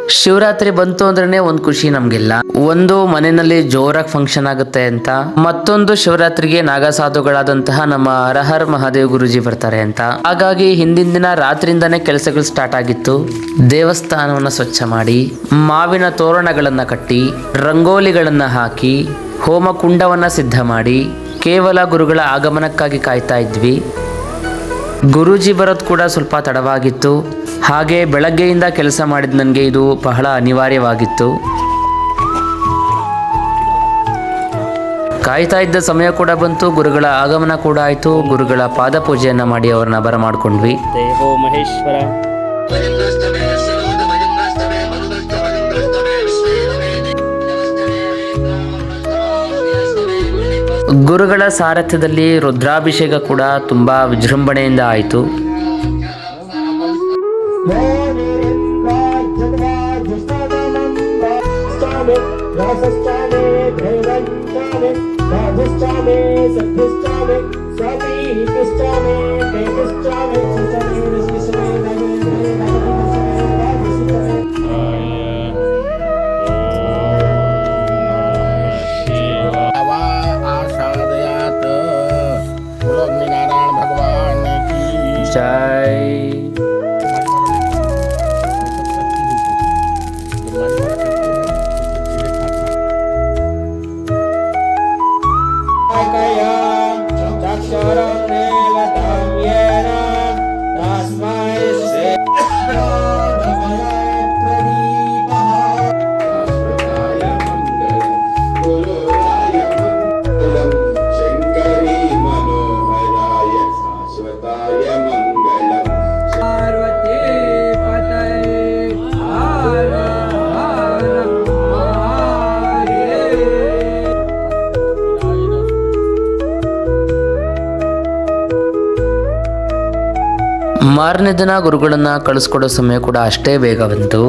ಶಿವರಾತ್ರಿ ಬಂತು ಅಂದ್ರೇನೆ ಒಂದು ಖುಷಿ ನಮ್ಗೆಲ್ಲ. ಒಂದು ಮನೆಯಲ್ಲಿ ಜೋರಾಗಿ ಫಂಕ್ಷನ್ ಆಗುತ್ತೆ ಅಂತ, ಮತ್ತೊಂದು ಶಿವರಾತ್ರಿಗೆ ನಾಗಸಾಧುಗಳಾದಂತಹ ನಮ್ಮ ಹರಹರ್ ಮಹಾದೇವ್ ಗುರುಜಿ ಬರ್ತಾರೆ ಅಂತ. ಹಾಗಾಗಿ ಹಿಂದಿನ ದಿನ ರಾತ್ರಿಯಿಂದಾನೇ ಕೆಲಸಗಳು ಸ್ಟಾರ್ಟ್ ಆಗಿತ್ತು. ದೇವಸ್ಥಾನವನ್ನ ಸ್ವಚ್ಛ ಮಾಡಿ, ಮಾವಿನ ತೋರಣಗಳನ್ನ ಕಟ್ಟಿ, ರಂಗೋಲಿಗಳನ್ನ ಹಾಕಿ, ಹೋಮ ಕುಂಡವನ್ನ ಸಿದ್ಧ ಮಾಡಿ ಕೇವಲ ಗುರುಗಳ ಆಗಮನಕ್ಕಾಗಿ ಕಾಯ್ತಾ ಇದ್ವಿ. ಗುರೂಜಿ ಬರೋದು ಕೂಡ ಸ್ವಲ್ಪ ತಡವಾಗಿತ್ತು. ಹಾಗೆ ಬೆಳಗ್ಗೆಯಿಂದ ಕೆಲಸ ಮಾಡಿದ ನನಗೆ ಇದು ಬಹಳ ಅನಿವಾರ್ಯವಾಗಿತ್ತು. ಕಾಯ್ತಾ ಇದ್ದ ಸಮಯ ಕೂಡ ಬಂತು, ಗುರುಗಳ ಆಗಮನ ಕೂಡ ಆಯಿತು. ಗುರುಗಳ ಪಾದ ಪೂಜೆಯನ್ನು ಮಾಡಿ ಅವ್ರನ್ನ ಬರಮಾಡ್ಕೊಂಡ್ವಿ. ದೇವೋ ಮಹೇಶ್ವರ. ಗುರುಗಳ ಸಾರಥ್ಯದಲ್ಲಿ ರುದ್ರಾಭಿಷೇಕ ಕೂಡ ತುಂಬಾ ವಿಜೃಂಭಣೆಯಿಂದ ಆಯಿತು. ಮಾರನೇ ದಿನ ಗುರುಗಳನ್ನ ಕಳಿಸ್ಕೊಡೋ ಸಮಯ ಕೂಡ ಅಷ್ಟೇ ಬೇಗ ಬಂತು.